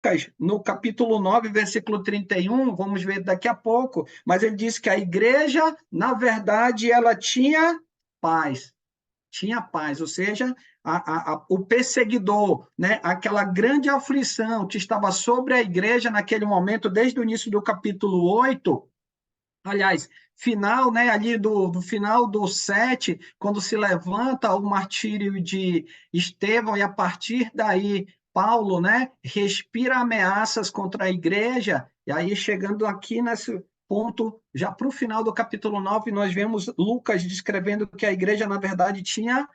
Lucas, no capítulo 9, versículo 31, vamos ver daqui a pouco, mas ele diz que a igreja, na verdade, ela paz, tinha paz, ou seja, o perseguidor, né, aquela grande aflição que estava sobre a igreja naquele momento, desde o início do capítulo 8, aliás, final, né, ali do final do 7, quando se levanta o martírio de Estevão, e a partir daí Paulo, né, respira ameaças contra a igreja, e aí chegando aqui nesse ponto, já para o final do capítulo 9, nós vemos Lucas descrevendo que a igreja, na verdade, tinha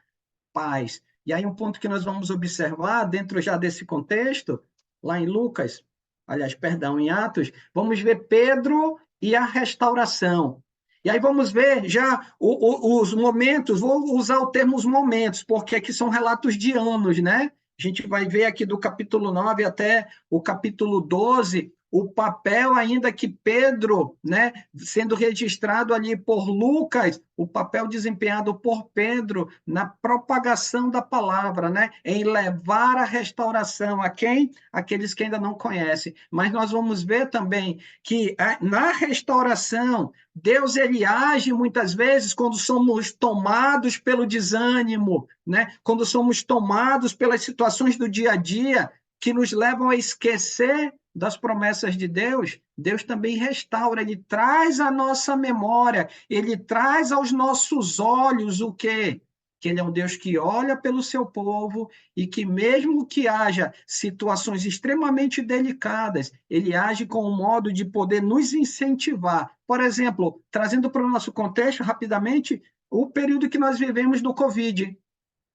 paz. E aí um ponto que nós vamos observar dentro já desse contexto, lá em Lucas, aliás, perdão, em Atos, vamos ver Pedro e a restauração. E aí vamos ver já os momentos, vou usar o termo os momentos, porque aqui são relatos de anos, né? A gente vai ver aqui do capítulo 9 até o capítulo 12, o papel ainda que Pedro, né, sendo registrado ali por Lucas, o papel desempenhado por Pedro na propagação da palavra, né, em levar a restauração a quem? Aqueles que ainda não conhecem. Mas nós vamos ver também que na restauração, Deus ele age muitas vezes quando somos tomados pelo desânimo, né? Quando somos tomados pelas situações do dia a dia que nos levam a esquecer das promessas de Deus, Deus também restaura, ele traz à nossa memória, ele traz aos nossos olhos o quê? Que ele é um Deus que olha pelo seu povo e que mesmo que haja situações extremamente delicadas, ele age com um modo de poder nos incentivar. Por exemplo, trazendo para o nosso contexto rapidamente, o período que nós vivemos do Covid.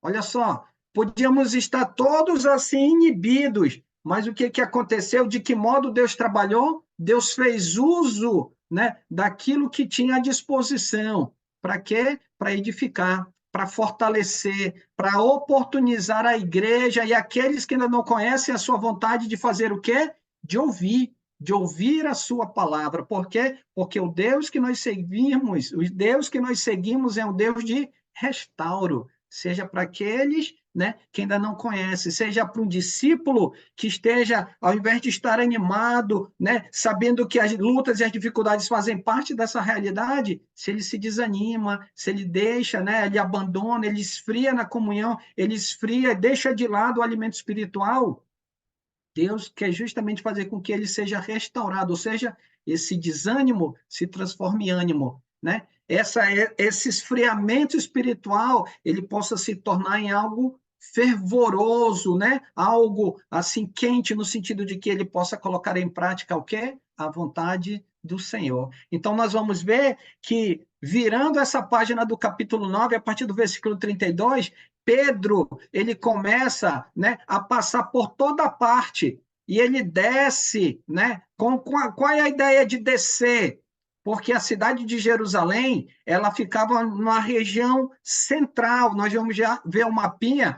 Olha só, podíamos estar todos assim inibidos, mas o que aconteceu? De que modo Deus trabalhou? Deus fez uso, né, daquilo que tinha à disposição. Para quê? Para edificar, para fortalecer, para oportunizar a igreja e aqueles que ainda não conhecem a sua vontade de fazer o quê? De ouvir a sua palavra. Por quê? Porque o Deus que nós seguimos, o Deus que nós seguimos é um Deus de restauro, seja para aqueles, né, que ainda não conhecem, seja para um discípulo que esteja, ao invés de estar animado, né, sabendo que as lutas e as dificuldades fazem parte dessa realidade, se ele se desanima, se ele deixa, né, ele abandona, ele esfria na comunhão, ele esfria, deixa de lado o alimento espiritual, Deus quer justamente fazer com que ele seja restaurado, ou seja, esse desânimo se transforme em ânimo, né? Esse esfriamento espiritual, ele possa se tornar em algo fervoroso, né? Algo assim quente no sentido de que ele possa colocar em prática o quê? A vontade do Senhor. Então nós vamos ver que virando essa página do capítulo 9, a partir do versículo 32, Pedro, ele começa, né, a passar por toda parte e ele desce, né? Qual é a ideia de descer? Porque a cidade de Jerusalém, ela ficava numa região central. Nós vamos já ver o mapinha,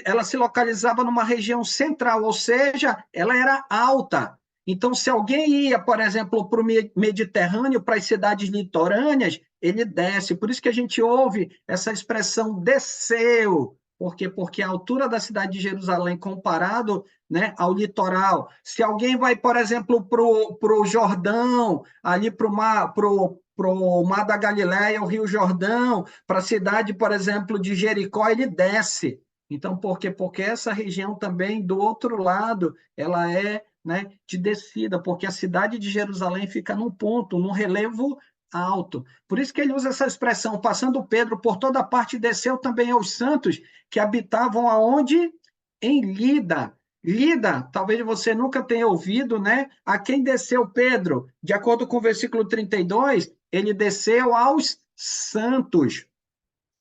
ela se localizava numa região central, ou seja, ela era alta. Então, se alguém ia, por exemplo, para o Mediterrâneo, para as cidades litorâneas, ele desce. Por isso que a gente ouve essa expressão desceu. Por quê? Porque a altura da cidade de Jerusalém comparado, né, ao litoral. Se alguém vai, por exemplo, para o Jordão, ali para o mar da Galileia, o Rio Jordão, para a cidade, por exemplo, de Jericó, ele desce. Então, por quê? Porque essa região também, do outro lado, ela é, né, de descida, porque a cidade de Jerusalém fica num ponto, num relevo alto. Por isso que ele usa essa expressão, passando Pedro por toda parte, desceu também aos santos que habitavam aonde? Em Lida. Lida, talvez você nunca tenha ouvido, né? A quem desceu Pedro? De acordo com o versículo 32, ele desceu aos santos,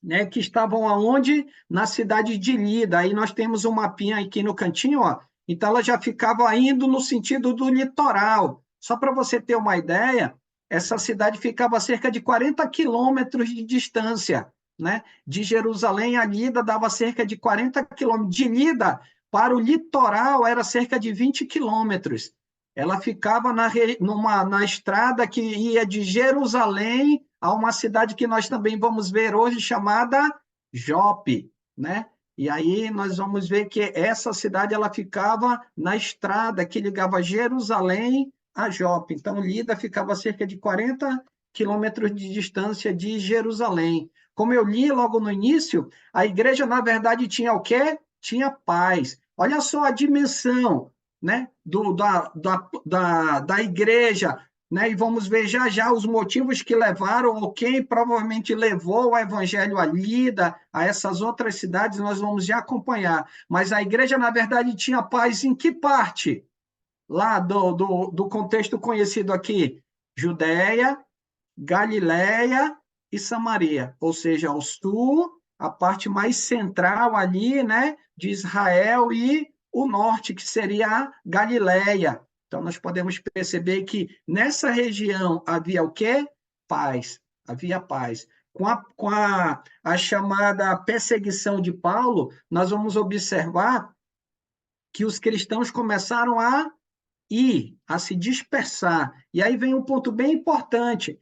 né, que estavam aonde? Na cidade de Lida. Aí nós temos um mapinha aqui no cantinho, ó. Então ela já ficava indo no sentido do litoral. Só para você ter uma ideia, essa cidade ficava a cerca de 40 quilômetros de distância, né? De Jerusalém a Lida dava cerca de 40 quilômetros. De Lida para o litoral era cerca de 20 quilômetros. Ela ficava na estrada que ia de Jerusalém a uma cidade que nós também vamos ver hoje chamada Jope, né? E aí nós vamos ver que essa cidade ela ficava na estrada que ligava Jerusalém a Jope. Então, Lida ficava a cerca de 40 quilômetros de distância de Jerusalém. Como eu li logo no início, a igreja, na verdade, tinha o quê? Tinha paz. Olha só a dimensão, né, da igreja, né? E vamos ver já já os motivos que levaram, ou quem provavelmente levou o evangelho a Lida, a essas outras cidades, nós vamos já acompanhar. Mas a igreja, na verdade, tinha paz em que parte? Lá do contexto conhecido aqui, Judéia, Galiléia e Samaria, ou seja, ao sul, a parte mais central ali, né, de Israel e o norte, que seria a Galiléia. Então, nós podemos perceber que nessa região havia o quê? Paz, havia paz. Com a chamada perseguição de Paulo, nós vamos observar que os cristãos começaram a ir, a se dispersar. E aí vem um ponto bem importante.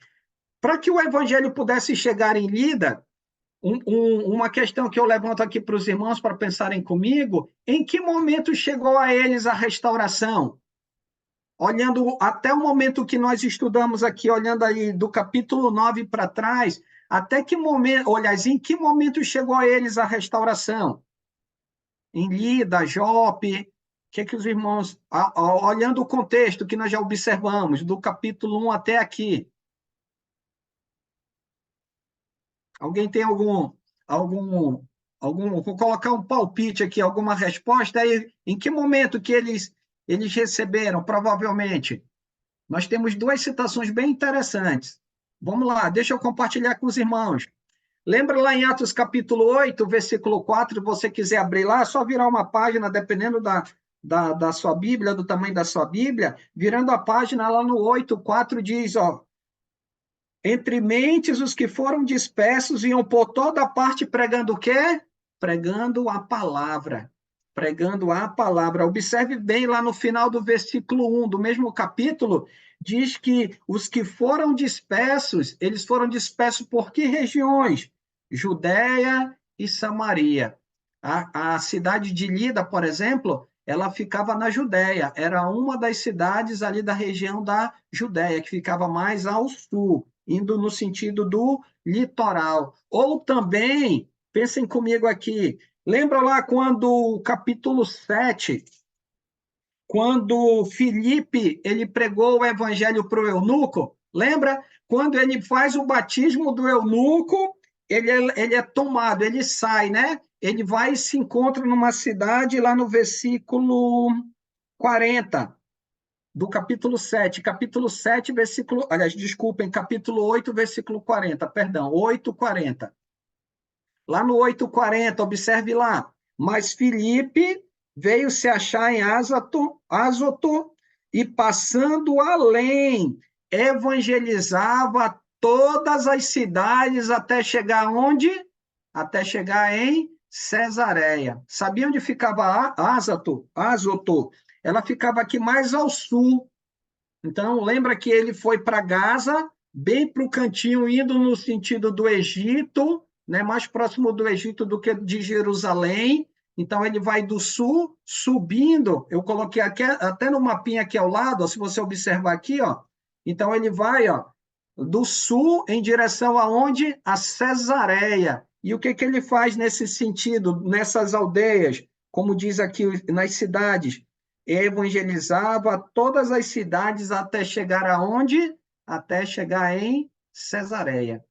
Para que o evangelho pudesse chegar em Lida, uma questão que eu levanto aqui para os irmãos para pensarem comigo, em que momento chegou a eles a restauração? Olhando até o momento que nós estudamos aqui, olhando aí do capítulo 9 para trás, até que momento, aliás, em que momento chegou a eles a restauração? Em Lida, Jope, o que os irmãos, olhando o contexto que nós já observamos, do capítulo 1 até aqui, alguém tem vou colocar um palpite aqui, alguma resposta aí? Em que momento que eles receberam, provavelmente? Nós temos duas citações bem interessantes. Vamos lá, deixa eu compartilhar com os irmãos. Lembra lá em Atos capítulo 8, versículo 4, se você quiser abrir lá, é só virar uma página, dependendo da sua Bíblia, do tamanho da sua Bíblia, virando a página lá no 8, 4 diz, ó, entre mentes os que foram dispersos iam por toda parte pregando o quê? Pregando a palavra. Pregando a palavra. Observe bem lá no final do versículo 1 do mesmo capítulo, diz que os que foram dispersos, eles foram dispersos por que regiões? Judéia e Samaria. A cidade de Lida, por exemplo, ela ficava na Judéia, era uma das cidades ali da região da Judéia, que ficava mais ao sul, indo no sentido do litoral. Ou também, pensem comigo aqui, lembra lá quando o capítulo 7, quando Filipe ele pregou o evangelho para o eunuco? Lembra? Quando ele faz o batismo do eunuco, ele é tomado, ele sai, né? Ele vai e se encontra numa cidade lá no versículo 40 do capítulo 7. Capítulo 7, versículo... Aliás, desculpem, capítulo 8, versículo 40. Perdão, 8:40. Lá no 8:40, observe lá. Mas Filipe veio se achar em Azoto e, passando além, evangelizava todas as cidades até chegar onde? Até chegar em Cesareia. Sabia onde ficava Azoto? Ela ficava aqui mais ao sul. Então, lembra que ele foi para Gaza, bem para o cantinho, indo no sentido do Egito, né, mais próximo do Egito do que de Jerusalém. Então, ele vai do sul, subindo. Eu coloquei aqui, até no mapinha aqui ao lado, ó, se você observar aqui, ó. Então, ele vai, ó, do sul em direção aonde? A Cesareia. E o que ele faz nesse sentido, nessas aldeias? Como diz aqui, nas cidades, evangelizava todas as cidades até chegar aonde? Até chegar em Cesareia.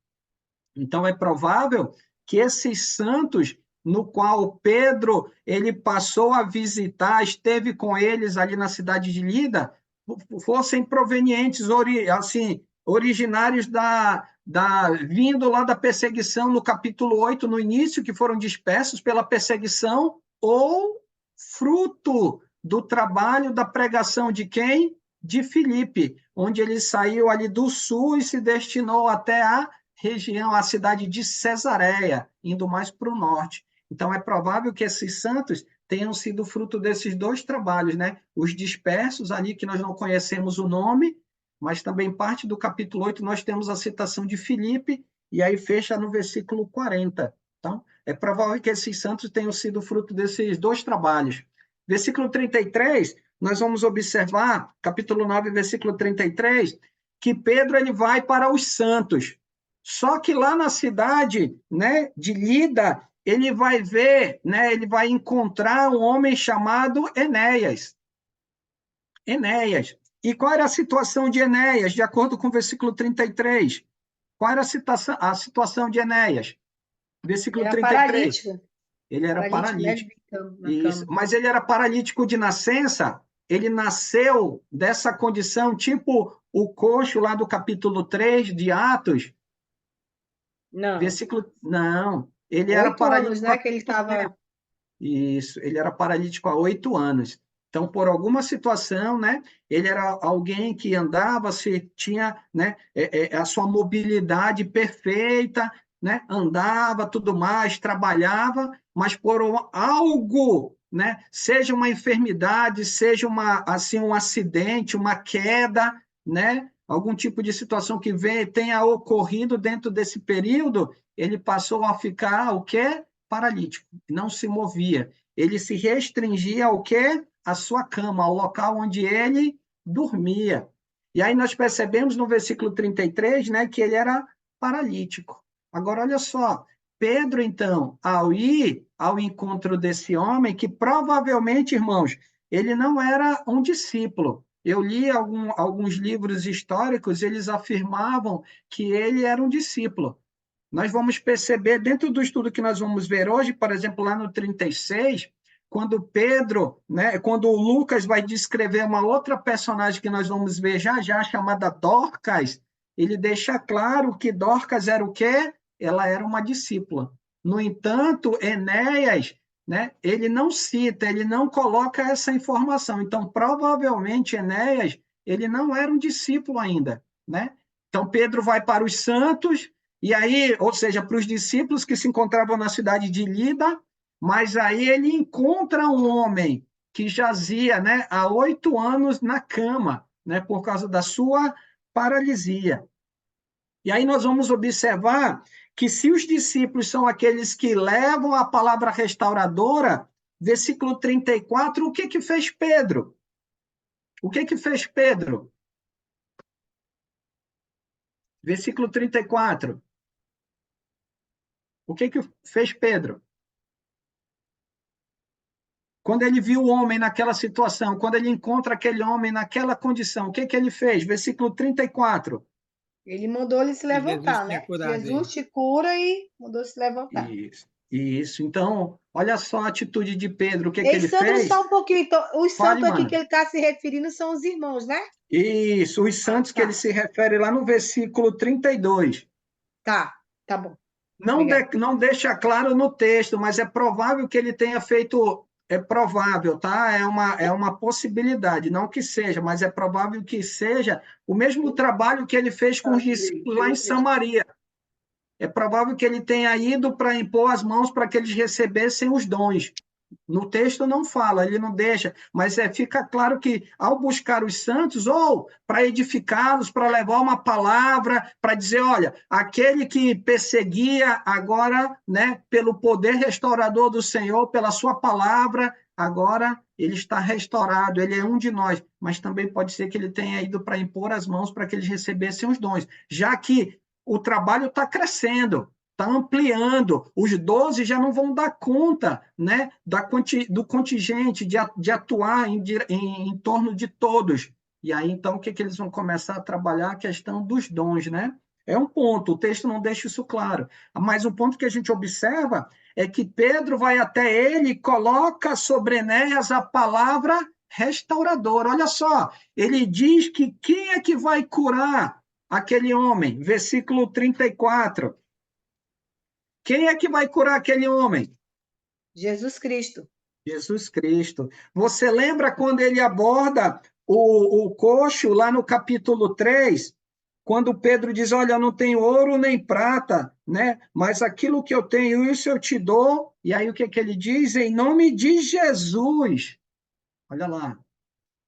Então é provável que esses santos, no qual Pedro ele passou a visitar, esteve com eles ali na cidade de Lida, fossem provenientes, assim, originários vindo lá da perseguição no capítulo 8, no início, que foram dispersos pela perseguição, ou fruto do trabalho da pregação de quem? De Filipe, onde ele saiu ali do sul e se destinou até a região, a cidade de Cesareia, indo mais para o norte. Então, é provável que esses santos tenham sido fruto desses dois trabalhos, né? Os dispersos ali, que nós não conhecemos o nome, mas também parte do capítulo 8 nós temos a citação de Filipe, e aí fecha no versículo 40. Então, é provável que esses santos tenham sido fruto desses dois trabalhos. Versículo 33, nós vamos observar, capítulo 9, versículo 33, que Pedro ele vai para os santos. Só que lá na cidade, né, de Lida, ele vai ver, né, ele vai encontrar um homem chamado Enéas. Enéas. E qual era a situação de Enéas, de acordo com o versículo 33? Qual era a situação de Enéas? Versículo Era 33. paralítico. Ele era Paralítico, né? paralítico. Na Isso. cama. Mas ele era paralítico de nascença. Ele nasceu dessa condição, tipo o coxo lá do capítulo 3 de Atos. Não. Versículo. Não. Ele era 8 anos, paralítico há né? Que ele muito tempo. estava. Isso. Ele era paralítico há 8 anos. Então, por alguma situação, né, ele era alguém que andava, se tinha, né, a sua mobilidade perfeita, né, andava, tudo mais, trabalhava, mas por algo, né, seja uma enfermidade, seja assim, um acidente, uma queda, né, algum tipo de situação que tenha ocorrido dentro desse período, ele passou a ficar o quê? Paralítico, não se movia. Ele se restringia ao quê? A sua cama, ao local onde ele dormia. E aí nós percebemos no versículo 33, né, que ele era paralítico. Agora, olha só, Pedro, então, ao ir ao encontro desse homem, que provavelmente, irmãos, ele não era um discípulo. Eu li alguns livros históricos, eles afirmavam que ele era um discípulo. Nós vamos perceber, dentro do estudo que nós vamos ver hoje, por exemplo, lá no 36, quando Pedro, né, quando o Lucas vai descrever uma outra personagem que nós vamos ver já já, chamada Dorcas, ele deixa claro que Dorcas era o quê? Ela era uma discípula. No entanto, Enéas, né, ele não cita, ele não coloca essa informação. Então, provavelmente, Enéas, ele não era um discípulo ainda, né? Então, Pedro vai para os santos, e aí, ou seja, para os discípulos que se encontravam na cidade de Lida, mas aí ele encontra um homem que jazia, né, há 8 anos na cama, né, por causa da sua paralisia. E aí nós vamos observar que se os discípulos são aqueles que levam a palavra restauradora, versículo 34, o que que fez Pedro? O que que fez Pedro? Versículo 34. O que que fez Pedro? Quando ele viu o homem naquela situação, quando ele encontra aquele homem naquela condição, o que que ele fez? Versículo 34. Ele mandou ele se Que Jesus levantar, tinha né? curado ele. Jesus te cura e mandou se levantar. Isso, isso. Então, olha só a atitude de Pedro, o que que Ei, ele Sandro, fez? só um pouquinho. Então, os Fale, santos aqui que mano. ele está se referindo são os irmãos, né? Isso, os santos que ele Tá, se refere lá no versículo 32. tá bom. Não, Obrigada. não deixa claro no texto, mas é provável que ele tenha feito. É provável, tá? É uma possibilidade, não que seja, mas é provável que seja o mesmo trabalho que ele fez com os discípulos lá em Samaria. É provável que ele tenha ido para impor as mãos para que eles recebessem os dons. No texto não fala, ele não deixa, mas fica claro que ao buscar os santos, ou para edificá-los, para levar uma palavra, para dizer, olha, aquele que perseguia agora, né, pelo poder restaurador do Senhor, pela sua palavra, agora ele está restaurado, ele é um de nós, mas também pode ser que ele tenha ido para impor as mãos para que eles recebessem os dons, já que o trabalho está crescendo, está ampliando. Os 12 já não vão dar conta, né, do contingente, de atuar em torno de todos. E aí, então, o que, que eles vão começar a trabalhar? A questão dos dons, né? É um ponto, o texto não deixa isso claro. Mas um ponto que a gente observa é que Pedro vai até ele e coloca sobre Enéas a palavra restauradora. Olha só, ele diz que quem é que vai curar aquele homem? Versículo 34. Quem é que vai curar aquele homem? Jesus Cristo. Jesus Cristo. Você lembra quando ele aborda o coxo lá no capítulo 3, quando Pedro diz, olha, eu não tenho ouro nem prata, né? Mas aquilo que eu tenho, isso eu te dou. E aí o que, que ele diz? Em nome de Jesus. Olha lá.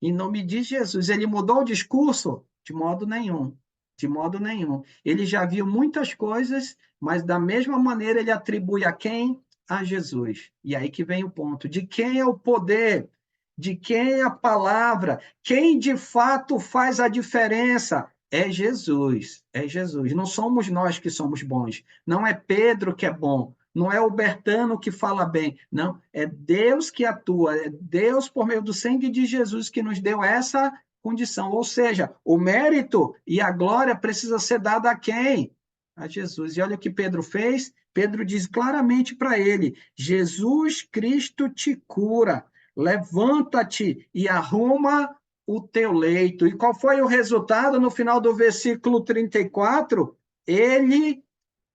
Em nome de Jesus. Ele mudou o discurso? De modo nenhum. De modo nenhum. Ele já viu muitas coisas, mas da mesma maneira ele atribui a quem? A Jesus. E aí que vem o ponto. De quem é o poder? De quem é a palavra? Quem de fato faz a diferença? É Jesus. É Jesus. Não somos nós que somos bons. Não é Pedro que é bom. Não é o Bertano que fala bem. Não. É Deus que atua. É Deus, por meio do sangue de Jesus, que nos deu essa condição. Ou seja, o mérito e a glória precisa ser dada a quem? A Jesus. E olha o que Pedro fez. Pedro diz claramente para ele: Jesus Cristo te cura. Levanta-te e arruma o teu leito. E qual foi o resultado no final do versículo 34? Ele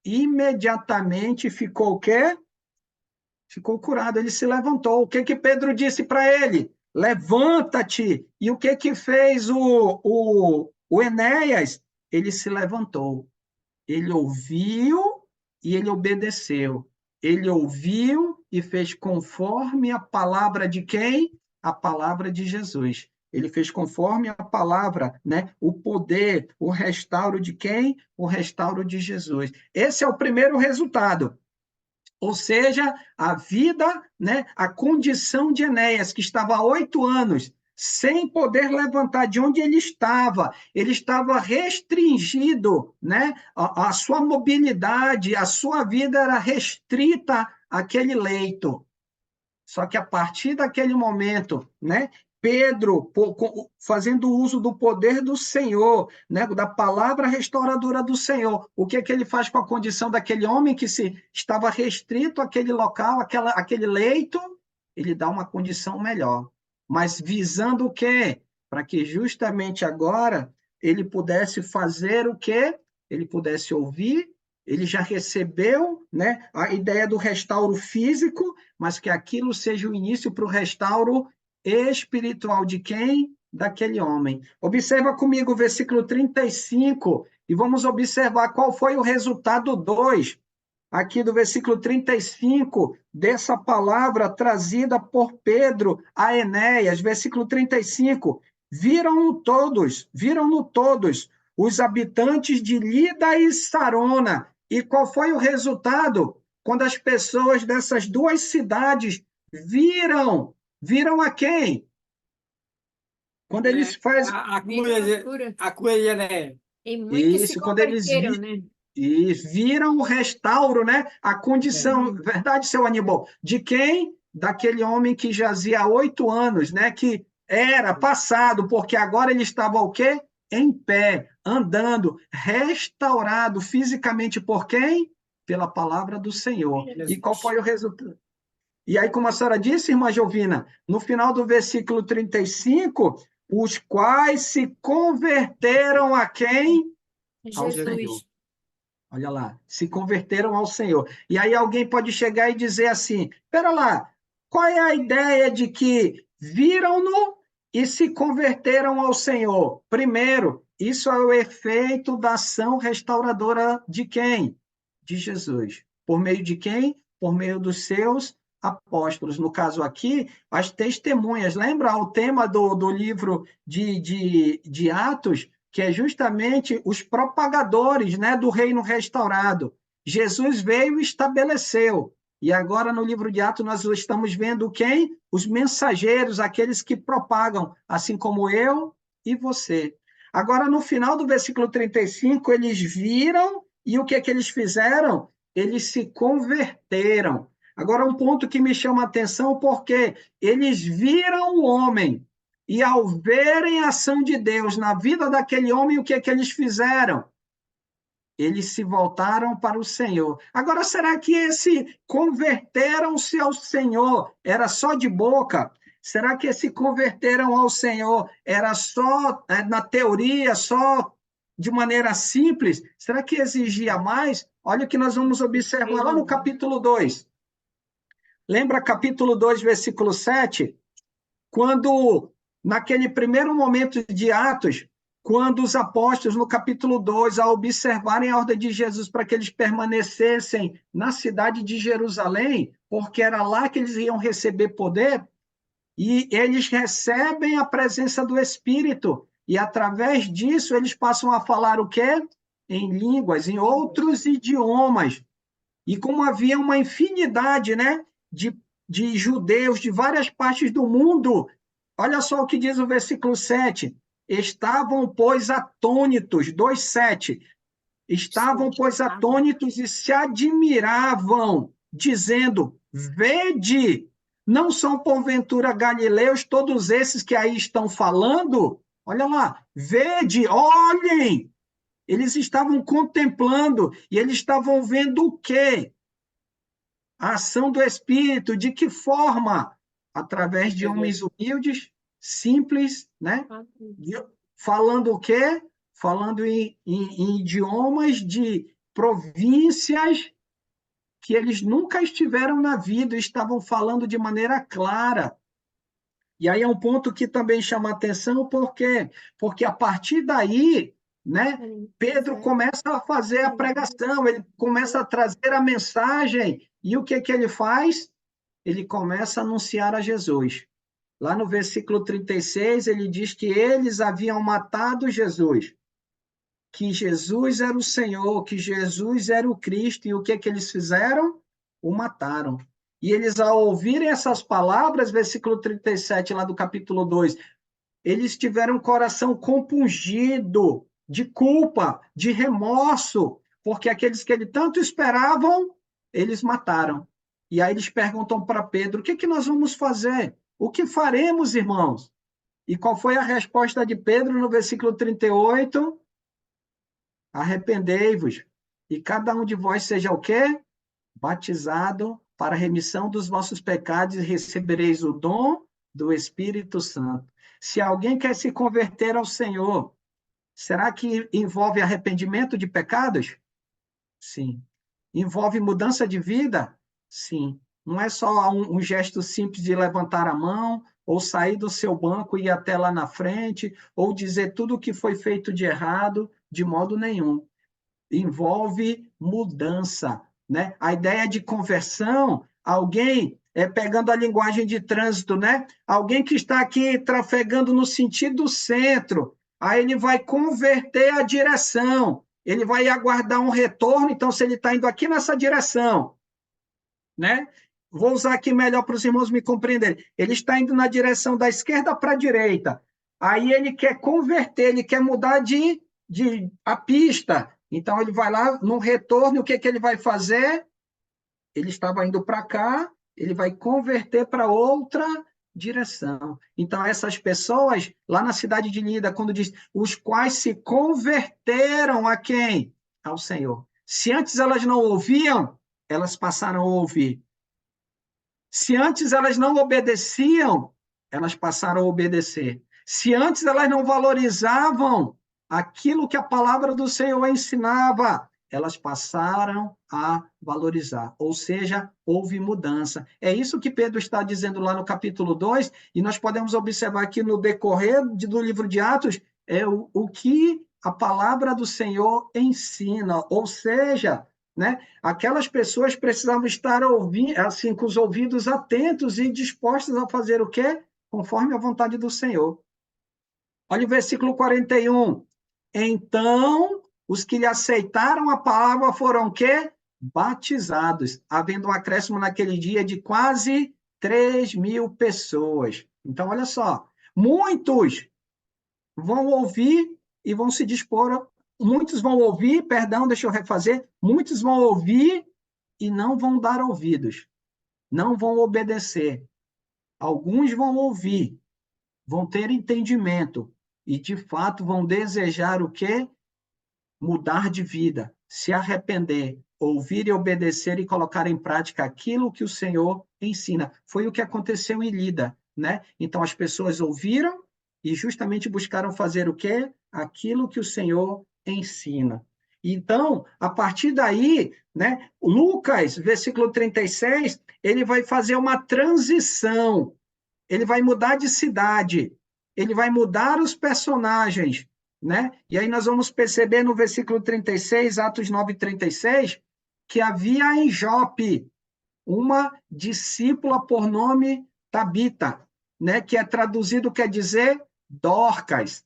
imediatamente ficou o quê? Ficou curado, ele se levantou. O que que Pedro disse para ele? Levanta-te. E o que que fez o Enéas? Ele se levantou. Ele ouviu e ele obedeceu. Ele ouviu e fez conforme a palavra de quem? A palavra de Jesus. Ele fez conforme a palavra, né? O poder, o restauro de quem? O restauro de Jesus. Esse é o primeiro resultado. Ou seja, a vida, né, a condição de Enéas, que estava há 8 anos sem poder levantar de onde ele estava restringido, né? A sua mobilidade, a sua vida era restrita àquele leito. Só que a partir daquele momento, né, Pedro, fazendo uso do poder do Senhor, né, da palavra restauradora do Senhor, o que é que ele faz com a condição daquele homem que estava restrito àquele local, aquele leito? Ele dá uma condição melhor. Mas visando o quê? Para que justamente agora ele pudesse fazer o quê? Ele pudesse ouvir, ele já recebeu, né, a ideia do restauro físico, mas que aquilo seja o início para o restauro espiritual de quem? Daquele homem. Observa comigo o versículo 35 e vamos observar qual foi o resultado 2, aqui do versículo 35, dessa palavra trazida por Pedro a Enéas, versículo 35. Viram-no todos, os habitantes de Lida e Sarona. E qual foi o resultado? Quando as pessoas dessas duas cidades viram a quem? Quando eles fazem A cura, né? E muitos se isso, quando eles converteram, né? e viram o restauro, né? A condição, verdade, seu Aníbal, de quem? Daquele homem que jazia há 8 anos, né? Que era passado, porque agora ele estava o quê? Em pé, andando, restaurado fisicamente por quem? Pela palavra do Senhor. E qual foi o resultado? E aí, como a senhora disse, irmã Jovina, no final do versículo 35, os quais se converteram a quem? Ao Senhor. Jesus. Olha lá, se converteram ao Senhor. E aí alguém pode chegar e dizer assim: espera lá, qual é a ideia de que viram-no e se converteram ao Senhor? Primeiro, isso é o efeito da ação restauradora de quem? De Jesus. Por meio de quem? Por meio dos seus apóstolos. No caso aqui, as testemunhas. Lembra o tema do livro de Atos? Que é justamente os propagadores, né, do reino restaurado. Jesus veio e estabeleceu. E agora, no livro de Atos, nós estamos vendo quem? Os mensageiros, aqueles que propagam, assim como eu e você. Agora, no final do versículo 35, eles viram e o que é que eles fizeram? Eles se converteram. Agora, um ponto que me chama a atenção, porque eles viram o homem, e ao verem a ação de Deus na vida daquele homem, o que é que eles fizeram? Eles se voltaram para o Senhor. Agora, será que esse converteram-se ao Senhor era só de boca? Será que esse converteram ao Senhor era só na teoria, só de maneira simples? Será que exigia mais? Olha o que nós vamos observar lá no capítulo 2. Lembra capítulo 2, versículo 7? Quando, naquele primeiro momento de Atos, quando os apóstolos, no capítulo 2, ao observarem a ordem de Jesus para que eles permanecessem na cidade de Jerusalém, porque era lá que eles iam receber poder, e eles recebem a presença do Espírito. e através disso eles passam a falar o quê? Em línguas, em outros idiomas. E como havia uma infinidade, né, de judeus de várias partes do mundo, olha só o que diz o versículo 7. Estavam, pois, atônitos, 2:7. Estavam, pois, atônitos e se admiravam, dizendo: Vede, não são porventura galileus todos esses que aí estão falando? Olha lá, vede, olhem. Eles estavam contemplando e eles estavam vendo o quê? A ação do Espírito. De que forma? Através de homens humildes, simples, né? Falando o quê? Falando em idiomas de províncias que eles nunca estiveram na vida, estavam falando de maneira clara. E aí é um ponto que também chama atenção, por quê? Porque a partir daí, né, Pedro começa a fazer a pregação, ele começa a trazer a mensagem, e o que ele faz? Ele começa a anunciar a Jesus. Lá no versículo 36, ele diz que eles haviam matado Jesus, que Jesus era o Senhor, que Jesus era o Cristo, e o que eles fizeram? O mataram. E eles, ao ouvirem essas palavras, versículo 37, lá do capítulo 2, eles tiveram o coração compungido de culpa, de remorso, porque aqueles que ele tanto esperavam, eles mataram. E aí eles perguntam para Pedro: o que nós vamos fazer? O que faremos, irmãos? E qual foi a resposta de Pedro no versículo 38? Arrependei-vos, e cada um de vós seja o quê? Batizado para a remissão dos vossos pecados, e recebereis o dom do Espírito Santo. Se alguém quer se converter ao Senhor, será que envolve arrependimento de pecados? Sim. Envolve mudança de vida? Sim. Não é só um gesto simples de levantar a mão, ou sair do seu banco e ir até lá na frente, ou dizer tudo o que foi feito de errado, de modo nenhum. Envolve mudança, né? A ideia de conversão, alguém, pegando a linguagem de trânsito, né? Alguém que está aqui trafegando no sentido centro, aí ele vai converter a direção, ele vai aguardar um retorno, então se ele está indo aqui nessa direção, né? Vou usar aqui melhor para os irmãos me compreenderem. Ele está indo na direção da esquerda para a direita. Aí ele quer converter, ele quer mudar a pista. Então ele vai lá no retorno, o que ele vai fazer? Ele estava indo para cá, ele vai converter para outra direção. Então essas pessoas lá na cidade de Lida, quando diz os quais se converteram a quem? Ao Senhor. Se antes elas não ouviam, elas passaram a ouvir. Se antes elas não obedeciam, elas passaram a obedecer. Se antes elas não valorizavam aquilo que a palavra do Senhor ensinava, elas passaram a valorizar. Ou seja, houve mudança. É isso que Pedro está dizendo lá no capítulo 2, e nós podemos observar aqui no decorrer do livro de Atos, o que a palavra do Senhor ensina. Ou seja, né, aquelas pessoas precisavam estar ouvindo, assim, com os ouvidos atentos e dispostas a fazer o quê? Conforme a vontade do Senhor. Olha o versículo 41. Então, os que lhe aceitaram a palavra foram o quê? Batizados, havendo um acréscimo naquele dia de quase 3.000 pessoas. Então, olha só, muitos vão ouvir e vão se dispor. Muitos vão ouvir, perdão, deixa eu refazer. Muitos vão ouvir e não vão dar ouvidos, não vão obedecer. Alguns vão ouvir, vão ter entendimento e, de fato, vão desejar o quê? Mudar de vida, se arrepender, ouvir e obedecer e colocar em prática aquilo que o Senhor ensina. Foi o que aconteceu em Lida, né? Então, as pessoas ouviram e justamente buscaram fazer o quê? Aquilo que o Senhor ensina. Então, a partir daí, né, Lucas, versículo 36, ele vai fazer uma transição, ele vai mudar de cidade, ele vai mudar os personagens, né? E aí nós vamos perceber no versículo 36, Atos 9:36, que havia em Jope uma discípula por nome Tabita, né? Que é traduzido, quer dizer, Dorcas.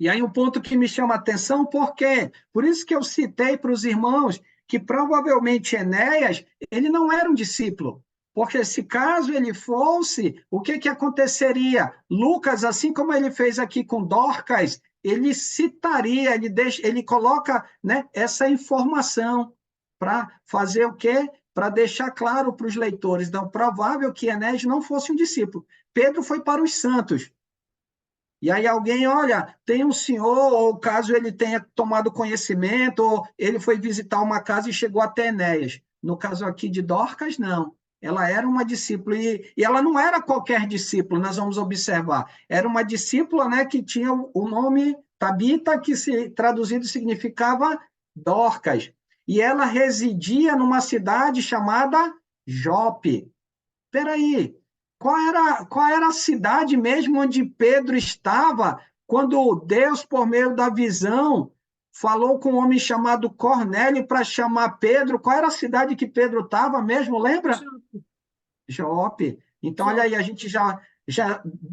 E aí um ponto que me chama a atenção, por quê? Por isso que eu citei para os irmãos que provavelmente Enéas, ele não era um discípulo, porque se caso ele fosse, o que que aconteceria? Lucas, assim como ele fez aqui com Dorcas, ele citaria, ele coloca, né, essa informação para fazer o quê? Para deixar claro para os leitores. Então, provável que Enéas não fosse um discípulo. Pedro foi para os santos. E aí alguém, olha, tem um senhor, ou caso ele tenha tomado conhecimento, ou ele foi visitar uma casa e chegou até Enéas. No caso aqui de Dorcas, não. Ela era uma discípula, e ela não era qualquer discípula, nós vamos observar. Era uma discípula, né, que tinha o nome Tabita, que traduzido significava Dorcas. E ela residia numa cidade chamada Jope. Espera aí, qual era a cidade mesmo onde Pedro estava quando Deus, por meio da visão, falou com um homem chamado Cornélio para chamar Pedro? Qual era a cidade que Pedro estava mesmo, lembra? Jope. Então, olha aí, a gente já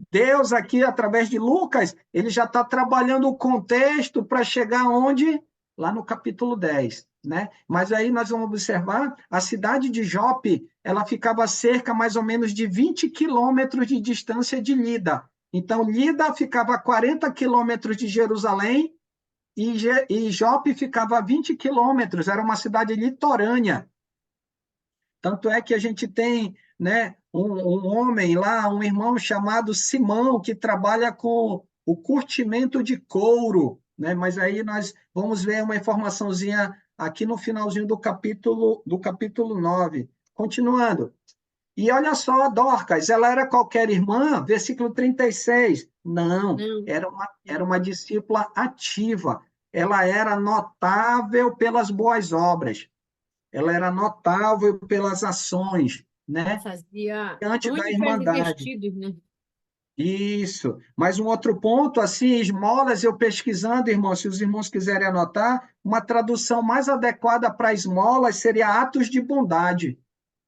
Deus aqui, através de Lucas, ele já está trabalhando o contexto para chegar onde? Lá no capítulo 10, né? Mas aí nós vamos observar, a cidade de Jope, ela ficava a cerca mais ou menos de 20 quilômetros de distância de Lida. Então, Lida ficava a 40 quilômetros de Jerusalém e Jope ficava a 20 quilômetros, era uma cidade litorânea. Tanto é que a gente tem, né, um homem lá, um irmão chamado Simão, que trabalha com o curtimento de couro, né? Mas aí nós vamos ver uma informaçãozinha aqui no finalzinho do capítulo 9. Continuando. E olha só, Dorcas, ela era qualquer irmã? Versículo 36. Não, era uma discípula ativa. Ela era notável pelas boas obras. Ela era notável pelas ações, né? Fazia Diante da túnicas e Irmandade. vestidos, né? Isso. Mas um outro ponto, assim, esmolas, eu pesquisando, irmãos, se os irmãos quiserem anotar, uma tradução mais adequada para esmolas seria atos de bondade,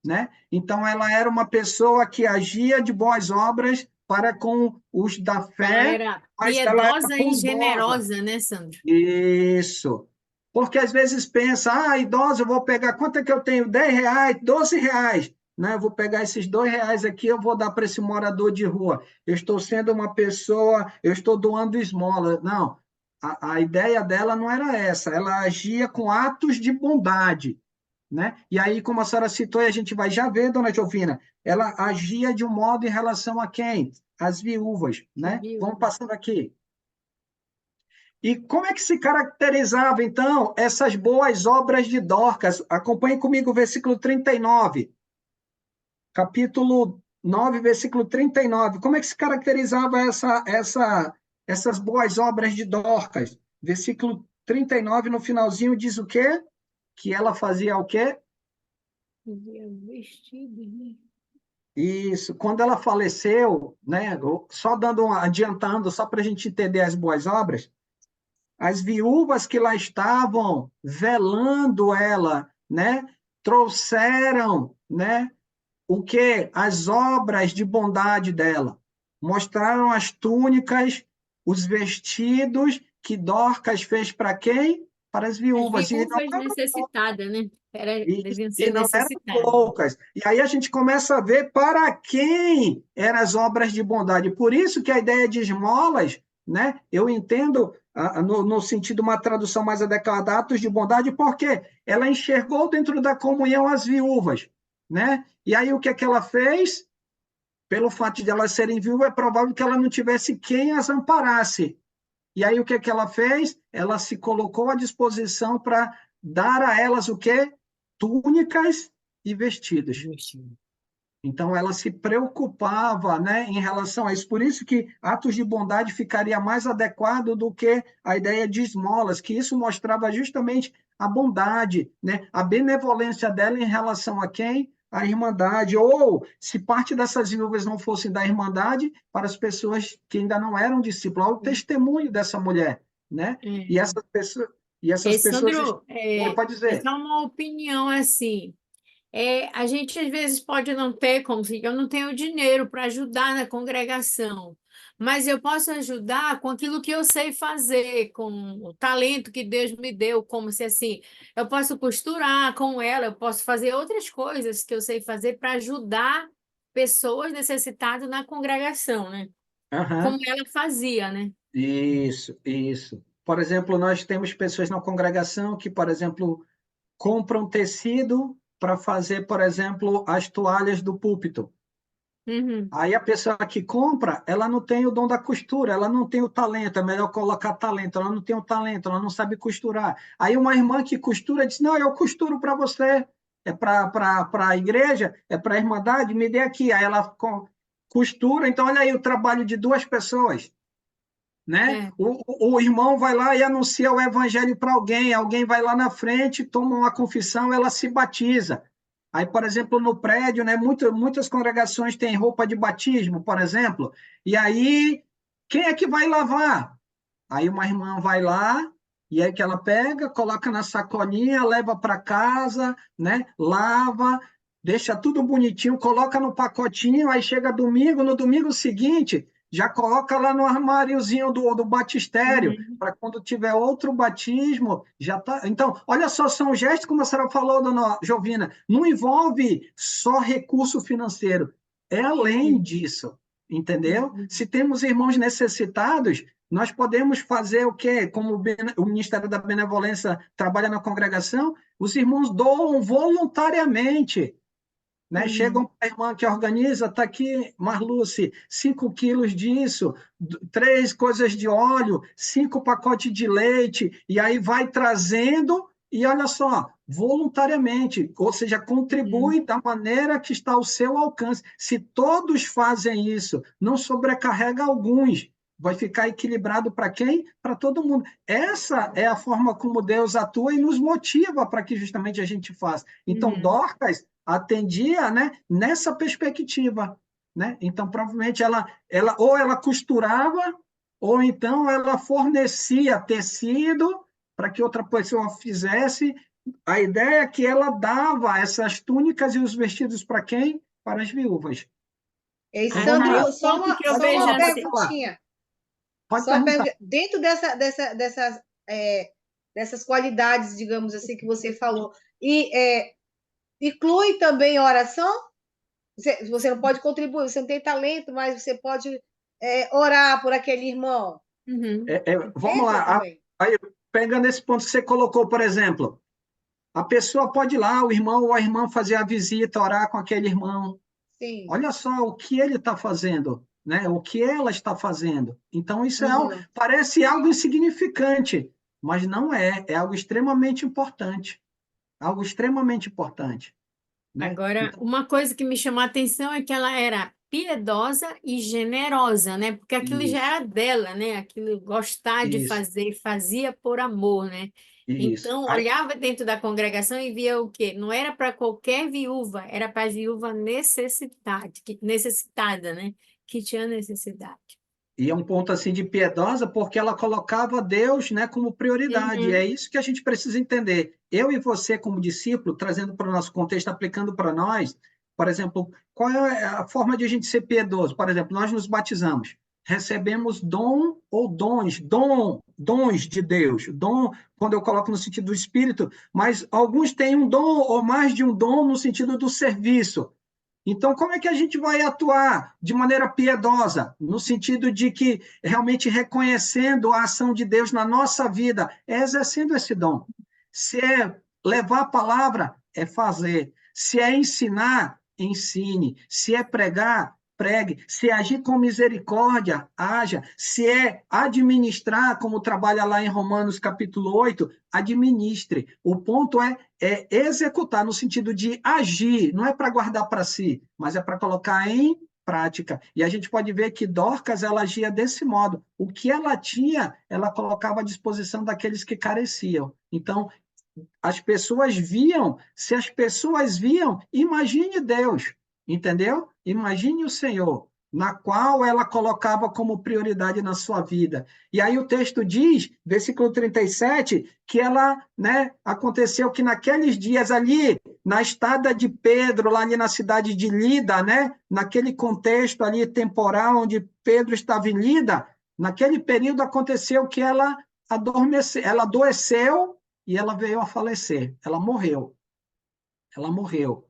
né? Então, ela era uma pessoa que agia de boas obras para com os da Ela fé, era mas ela era piedosa e bondosa. generosa, né, Sandro? Isso. Porque às vezes pensa, idosa, eu vou pegar, quanto é que eu tenho? 10 reais, 12 reais. Né? Eu vou pegar esses 2 reais aqui, eu vou dar para esse morador de rua. Eu estou sendo uma pessoa, eu estou doando esmola. Não, a ideia dela não era essa, ela agia com atos de bondade. Né? E aí, como a senhora citou, e a gente vai já ver, dona Jovina, ela agia de um modo em relação a quem? As viúvas. Né? Vamos passando aqui. E como é que se caracterizava, então, essas boas obras de Dorcas? Acompanhe comigo o versículo 39. Capítulo 9, versículo 39. Como é que se caracterizava essas boas obras de Dorcas? Versículo 39, no finalzinho, diz o quê? Que ela fazia o quê? Fazia vestidos, né? Isso. Quando ela faleceu, né, só adiantando, só para a gente entender as boas obras, as viúvas que lá estavam velando ela, né, trouxeram, né, o que? As obras de bondade dela. Mostraram as túnicas, os vestidos que Dorcas fez para quem? Para as As viúvas. viúvas necessitadas, né? Deviam E ser não eram necessitadas. poucas. E aí a gente começa a ver para quem eram as obras de bondade. Por isso que a ideia de esmolas, né, eu entendo no sentido uma tradução mais adequada, atos de bondade, porque ela enxergou dentro da comunhão as viúvas. Né? E aí o que é que ela fez? Pelo fato de elas serem viúvas, é provável que ela não tivesse quem as amparasse. E aí o que é que ela fez? Ela se colocou à disposição para dar a elas o quê? Túnicas e vestidos. Então ela se preocupava, né, em relação a isso. Por isso que atos de bondade ficaria mais adequado do que a ideia de esmolas, que isso mostrava justamente a bondade, né, a benevolência dela em relação a quem? A Irmandade, ou se parte dessas viúvas não fossem da Irmandade, para as pessoas que ainda não eram discípulos, olha o testemunho dessa mulher, né? E essas pessoas, Sandro, pode dizer. essa é uma opinião assim. A gente às vezes pode não ter, como se eu não tenho dinheiro para ajudar na congregação, Mas eu posso ajudar com aquilo que eu sei fazer, com o talento que Deus me deu, como se assim, eu posso costurar com ela, eu posso fazer outras coisas que eu sei fazer para ajudar pessoas necessitadas na congregação, né? Como Aham. ela fazia, né? Isso, isso. Por exemplo, nós temos pessoas na congregação que, por exemplo, compram tecido para fazer, por exemplo, as toalhas do púlpito. Uhum. Aí a pessoa que compra, ela não tem o dom da costura, ela não tem o talento, é melhor colocar talento, ela não tem o talento, ela não sabe costurar. Aí uma irmã que costura diz: Não, eu costuro para você, é para a igreja, é para a irmandade, me dê aqui. Aí ela costura, então olha aí o trabalho de duas pessoas, né? É. O irmão vai lá e anuncia o evangelho para alguém, alguém vai lá na frente, toma uma confissão, ela se batiza. Aí, por exemplo, no prédio, né, muitas congregações têm roupa de batismo, por exemplo, e aí, quem é que vai lavar? Aí uma irmã vai lá, e aí que ela pega, coloca na sacolinha, leva para casa, né, lava, deixa tudo bonitinho, coloca no pacotinho, aí chega domingo, no domingo seguinte, já coloca lá no armáriozinho do batistério, Uhum. para quando tiver outro batismo, já tá. Então, olha só, são gestos, como a senhora falou, dona Jovina, não envolve só recurso financeiro, é além Uhum. disso, entendeu? Uhum. Se temos irmãos necessitados, nós podemos fazer o quê? Como o Ministério da Benevolência trabalha na congregação, os irmãos doam voluntariamente, né? Uhum. Chegam para a irmã que organiza, está aqui, Marluce, 5 quilos disso, 3 coisas de óleo, 5 pacotes de leite, e aí vai trazendo, e olha só, voluntariamente, ou seja, Uhum. contribui da maneira que está ao seu alcance. Se todos fazem isso, não sobrecarrega alguns, vai ficar equilibrado para quem? Para todo mundo. Essa é a forma como Deus atua e nos motiva para que justamente a gente faça. Então, Uhum. Dorcas atendia, né, nessa perspectiva, né? Então provavelmente ela ou ela costurava ou então ela fornecia tecido para que outra pessoa fizesse. A ideia é que ela dava essas túnicas e os vestidos para quem? Para as viúvas. E Então Aí vamos Sandro, lá. o ponto que eu Pode só vejo uma falar, pode assim. falar. perguntinha. Pode Só perguntar. dentro dessas qualidades, digamos assim, que você falou, inclui também oração? Você não pode contribuir, você não tem talento, mas você pode orar por aquele irmão. Uhum. Vamos Entra lá. também. Aí, pegando esse ponto que você colocou, por exemplo, a pessoa pode ir lá, o irmão ou a irmã fazer a visita, orar com aquele irmão. Sim. Olha só o que ele está fazendo, né? O que ela está fazendo. Então, isso Uhum. parece algo insignificante, mas não é. É algo extremamente importante. Algo extremamente importante, né? Agora, Então, uma coisa que me chamou a atenção é que ela era piedosa e generosa, né? Porque aquilo já isso, era dela, né? Aquilo gostar de isso, fazer, fazia por amor, né? isso. Então, Aí, olhava dentro da congregação e via o quê? Não era para qualquer viúva, era para a viúva necessitada, né? Que tinha necessidade. e é um ponto assim de piedosa, porque ela colocava Deus, né, como prioridade. É Uhum, isso que a gente precisa entender. Eu e você, como discípulo, trazendo para o nosso contexto, aplicando para nós, por exemplo, qual é a forma de a gente ser piedoso? Por exemplo, nós nos batizamos, recebemos dom ou dons de Deus. Dom, quando eu coloco no sentido do Espírito, mas alguns têm um dom ou mais de um dom no sentido do serviço. Então, como é que a gente vai atuar de maneira piedosa, no sentido de que realmente reconhecendo a ação de Deus na nossa vida, é exercendo esse dom. Se é levar a palavra, é fazer. Se é ensinar, ensine. Se é pregar, pregue. Se é agir com misericórdia, haja. Se é administrar, como trabalha lá em Romanos capítulo 8, administre. O ponto é executar no sentido de agir, não é para guardar para si, mas é para colocar em prática. E a gente pode ver que Dorcas ela agia desse modo. O que ela tinha, ela colocava à disposição daqueles que careciam. Então, as pessoas viam, se as pessoas viam, imagine Deus, entendeu? Imagine o Senhor. na qual ela colocava como prioridade na sua vida. E aí o texto diz, versículo 37, que ela, né, aconteceu que naqueles dias ali, na estada de Pedro, lá ali na cidade de Lida, né, naquele contexto ali temporal onde Pedro estava em Lida, naquele período aconteceu que ela adoeceu e ela veio a falecer. Ela morreu. Ela morreu.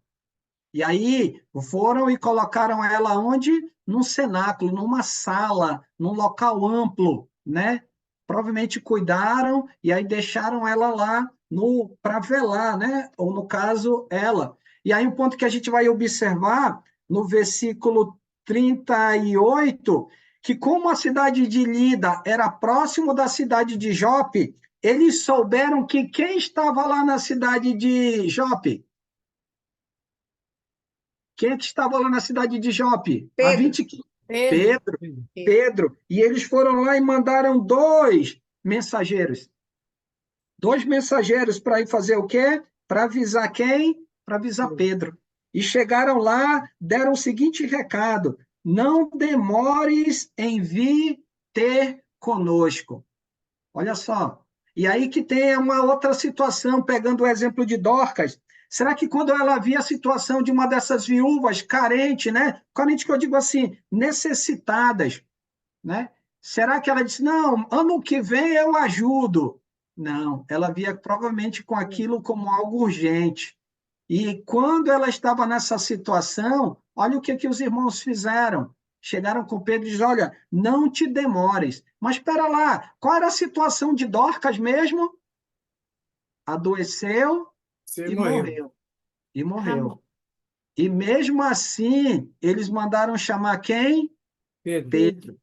E aí foram e colocaram ela onde? Num cenáculo, numa sala, num local amplo, né? Provavelmente cuidaram e aí deixaram ela lá no para velar, né? Ou no caso, ela. E aí um ponto que a gente vai observar no versículo 38, que como a cidade de Lida era próximo da cidade de Jope, eles souberam que quem estava lá na cidade de Jope? Quem é que estava lá na cidade de Jope? A Pedro. 20 Pedro. Pedro, Pedro. E eles foram lá e mandaram dois mensageiros. Dois mensageiros para ir fazer o quê? Para avisar quem? Para avisar Pedro. E chegaram lá, deram o seguinte recado: não demores em vir ter conosco. Olha só. E aí que tem uma outra situação, pegando o exemplo de Dorcas. Será que quando ela via a situação de uma dessas viúvas carente, né? Carente que eu digo assim, necessitadas, né? Será que ela disse, não, ano que vem eu ajudo? Não, ela via provavelmente com aquilo como algo urgente. E quando ela estava nessa situação, olha o que os irmãos fizeram. Chegaram com Pedro e disseram, olha, não te demores. Mas espera lá, qual era a situação de Dorcas mesmo? Adoeceu Você e morreu. morreu. E morreu. Amor. E mesmo assim, eles mandaram chamar quem? Pedro. Pedro.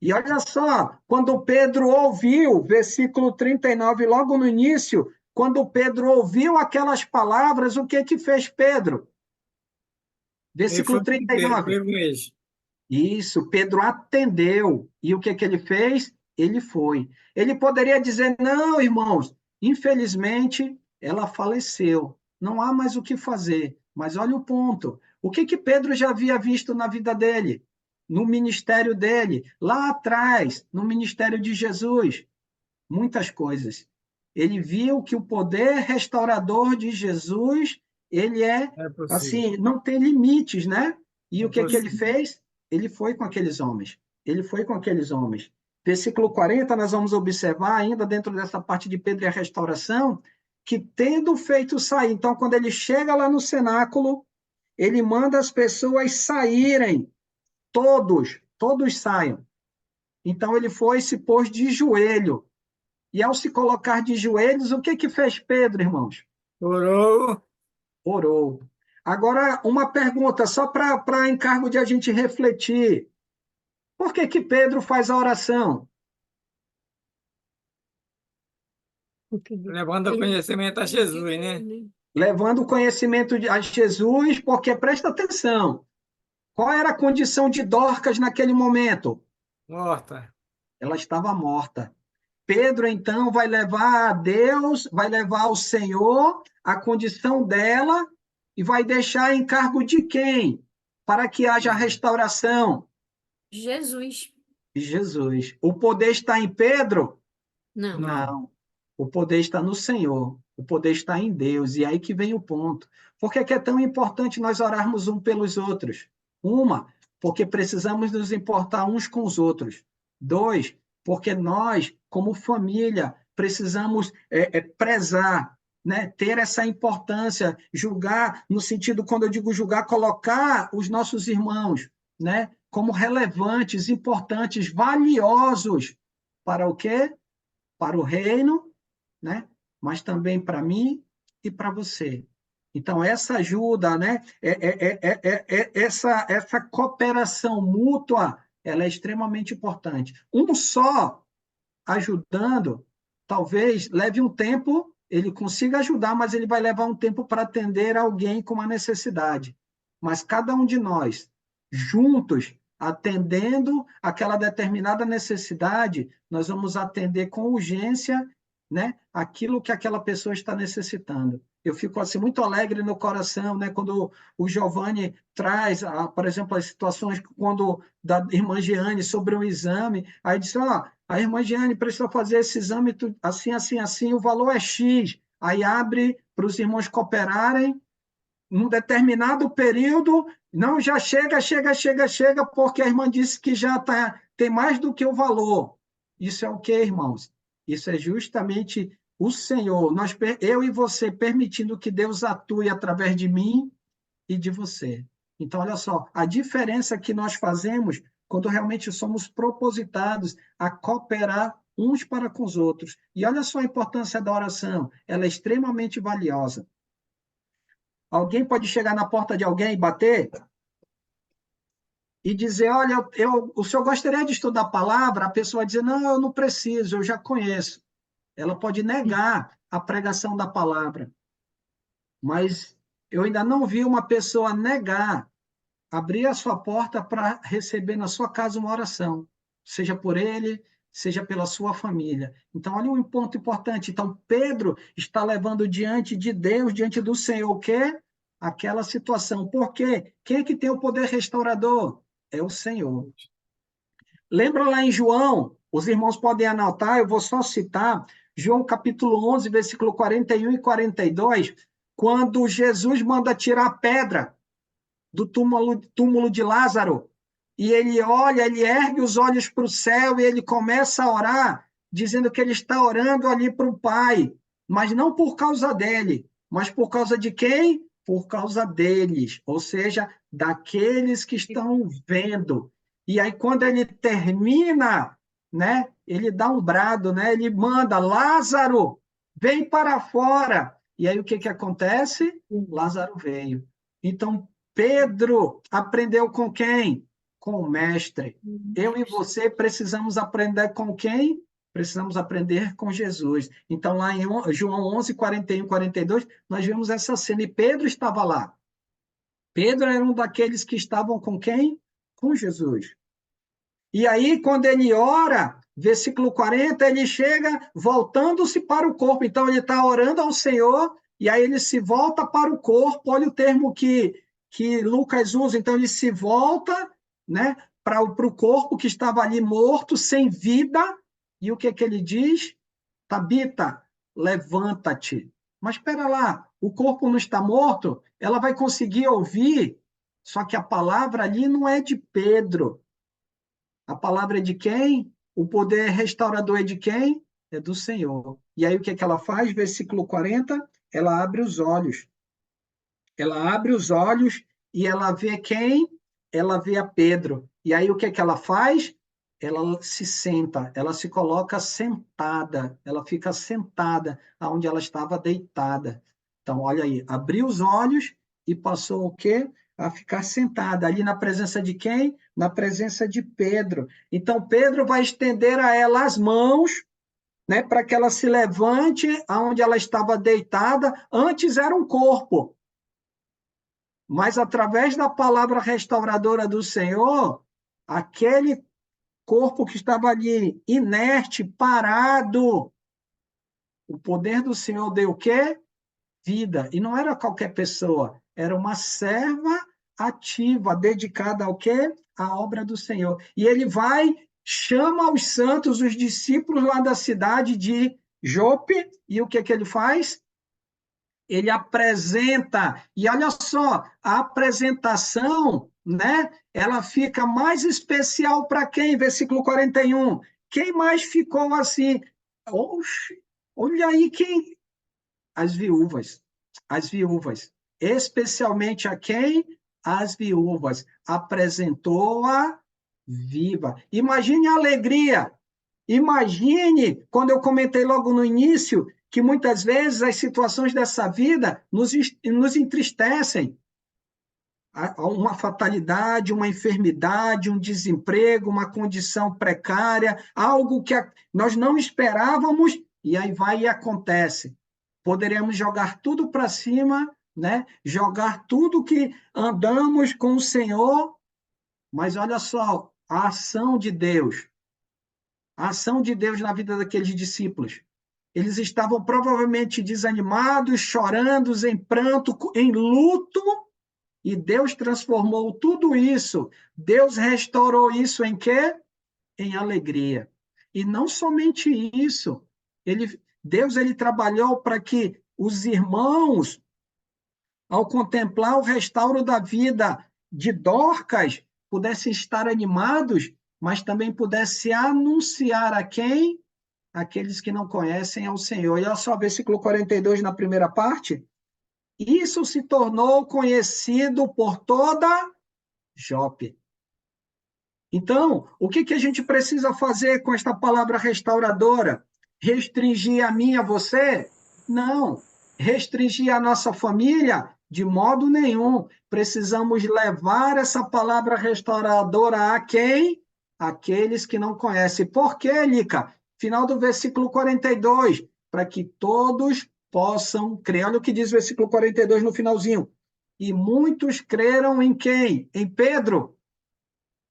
E olha só, quando Pedro ouviu, versículo 39, logo no início, quando Pedro ouviu aquelas palavras, o que fez Pedro? Ele Versículo foi com Pedro, 39. foi com eles. Isso, Pedro atendeu. E o que ele fez? Ele foi. Ele poderia dizer: não, irmãos, infelizmente ela faleceu. Não há mais o que fazer. Mas olha o ponto. O que Pedro já havia visto na vida dele? No ministério dele, lá atrás, no ministério de Jesus? Muitas coisas. Ele viu que o poder restaurador de Jesus, ele é, É possível. assim, não tem limites, né? E É o que ele possível. fez? Ele foi com aqueles homens. Ele foi com aqueles homens. Versículo 40, nós vamos observar ainda dentro dessa parte de Pedro e a restauração, que tendo feito sair, então quando ele chega lá no cenáculo, ele manda as pessoas saírem, todos saiam. Então ele foi e se pôs de joelho. E ao se colocar de joelhos, o que fez Pedro, irmãos? Orou. Orou. Agora, uma pergunta, só para encargo de a gente refletir. Por que Pedro faz a oração? Levando conhecimento a Jesus, né? Levando o conhecimento a Jesus, porque presta atenção. Qual era a condição de Dorcas naquele momento? Morta. Ela estava morta. Pedro, então, vai levar a Deus, vai levar ao Senhor a condição dela e vai deixar em cargo de quem? Para que haja restauração? Jesus. Jesus. O poder está em Pedro? Não. Não. O poder está no Senhor. O poder está em Deus. E aí que vem o ponto. Por que é tão importante nós orarmos um pelos outros? Uma, porque precisamos nos importar uns com os outros. Dois, porque nós, como família, precisamos prezar, né? Ter essa importância, julgar, no sentido, quando eu digo julgar, colocar os nossos irmãos, né? Como relevantes, importantes, valiosos para o quê? Para o reino, né? Mas também para mim e para você. Então, essa ajuda, né? Essa cooperação mútua, ela é extremamente importante. Um só ajudando, talvez leve um tempo, ele consiga ajudar, mas ele vai levar um tempo para atender alguém com uma necessidade. Mas cada um de nós, juntos, atendendo aquela determinada necessidade, nós vamos atender com urgência, né, aquilo que aquela pessoa está necessitando. eu fico assim muito alegre no coração, né, quando o Giovanni traz, por exemplo, as situações quando da irmã Jeane sobre um exame, aí diz, ó, a irmã Jeane precisa fazer esse exame assim, assim, assim, o valor é X. Aí abre para os irmãos cooperarem num determinado período, não, já chega, porque a irmã disse que já tem mais do que o valor. Isso é o que, irmãos? Isso é justamente o Senhor, eu e você, permitindo que Deus atue através de mim e de você. Então, olha só, a diferença que nós fazemos quando realmente somos propositados a cooperar uns para com os outros. E olha só a importância da oração, ela é extremamente valiosa. Alguém pode chegar na porta de alguém e bater e dizer, olha, o senhor gostaria de estudar a palavra? A pessoa dizer, não, eu não preciso, eu já conheço. Ela pode negar a pregação da palavra, mas eu ainda não vi uma pessoa negar, abrir a sua porta para receber na sua casa uma oração, seja por ele, seja pela sua família. Então, olha um ponto importante. Então, Pedro está levando diante de Deus, diante do Senhor, o quê? Aquela situação. Por quê? Quem é que tem o poder restaurador? É o Senhor. Lembra lá em João, os irmãos podem anotar, eu vou só citar, João capítulo 11, versículo 41 e 42, quando Jesus manda tirar a pedra do túmulo de Lázaro, e ele olha, ele ergue os olhos para o céu e ele começa a orar, dizendo que ele está orando ali para o Pai, mas não por causa dele, mas por causa de quem? Por causa deles, ou seja, daqueles que estão vendo. E aí, quando ele termina, né, ele dá um brado, né, ele manda, Lázaro, vem para fora. E aí, o que acontece? Lázaro veio. Então, Pedro aprendeu com quem? Com o mestre. Eu e você precisamos aprender com quem? Precisamos aprender com Jesus. Então, lá em João 11, 41 e 42, nós vemos essa cena, e Pedro estava lá. Pedro era um daqueles que estavam com quem? Com Jesus. E aí, quando ele ora, versículo 40, ele chega voltando-se para o corpo. Então, ele está orando ao Senhor, e aí ele se volta para o corpo. Olha o termo que Lucas usa. Então, ele se volta, né, para o corpo que estava ali morto, sem vida. E o que ele diz? Tabita, levanta-te. Mas espera lá, o corpo não está morto? Ela vai conseguir ouvir, só que a palavra ali não é de Pedro. A palavra é de quem? O poder restaurador é de quem? É do Senhor. E aí o que ela faz? Versículo 40, ela abre os olhos. Ela abre os olhos e ela vê quem? Ela vê a Pedro. E aí o que ela faz? Ela se senta, ela se coloca sentada, ela fica sentada onde ela estava deitada. Então, olha aí, abriu os olhos e passou o quê? A ficar sentada, ali na presença de quem? Na presença de Pedro. Então, Pedro vai estender a ela as mãos, né, para que ela se levante aonde ela estava deitada. Antes era um corpo, mas através da palavra restauradora do Senhor, aquele corpo que estava ali inerte, parado, o poder do Senhor deu o quê? Vida. E não era qualquer pessoa, era uma serva ativa, dedicada ao quê? À obra do Senhor. E ele vai, chama os santos, os discípulos lá da cidade de Jope, e o que ele faz? Ele apresenta, e olha só, a apresentação, né, ela fica mais especial para quem? Versículo 41. Quem mais ficou assim? Oxe, olha aí quem? As viúvas. As viúvas. Especialmente a quem? As viúvas. Apresentou-a viva. Imagine a alegria. Imagine, quando eu comentei logo no início, que muitas vezes as situações dessa vida nos entristecem. Uma fatalidade, uma enfermidade, um desemprego, uma condição precária, algo que nós não esperávamos, e aí vai e acontece. Poderíamos jogar tudo para cima, né? Jogar tudo que andamos com o Senhor, mas olha só, a ação de Deus na vida daqueles discípulos. Eles estavam provavelmente desanimados, chorando, em pranto, em luto, e Deus transformou tudo isso. Deus restaurou isso em quê? Em alegria. E não somente isso, Deus trabalhou para que os irmãos, ao contemplar o restauro da vida de Dorcas, pudessem estar animados, mas também pudessem anunciar a quem? Aqueles que não conhecem ao Senhor. E olha só, versículo 42, na primeira parte. Isso se tornou conhecido por toda Jope. Então, o que a gente precisa fazer com esta palavra restauradora? Restringir a mim, a você? Não. Restringir a nossa família? De modo nenhum. Precisamos levar essa palavra restauradora a quem? Aqueles que não conhecem. Por quê, Lica? Final do versículo 42. Para que todos possam crer. Olha o que diz o versículo 42 no finalzinho. E muitos creram em quem? Em Pedro?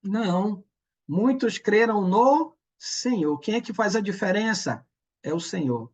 Não. Muitos creram no Senhor. Quem é que faz a diferença? É o Senhor.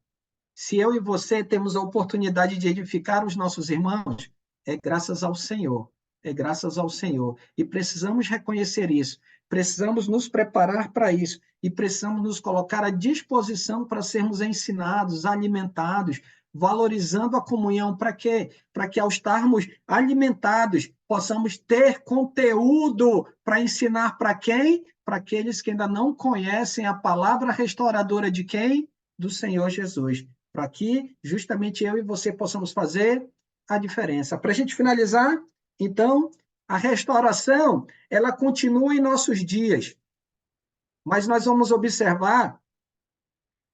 Se eu e você temos a oportunidade de edificar os nossos irmãos, é graças ao Senhor. É graças ao Senhor. E precisamos reconhecer isso. Precisamos nos preparar para isso. E precisamos nos colocar à disposição para sermos ensinados, alimentados, valorizando a comunhão. Para quê? Para que, ao estarmos alimentados, possamos ter conteúdo para ensinar para quem? Para aqueles que ainda não conhecem a palavra restauradora de quem? Do Senhor Jesus. Para que justamente eu e você possamos fazer a diferença. Para a gente finalizar, então, a restauração, ela continua em nossos dias. Mas nós vamos observar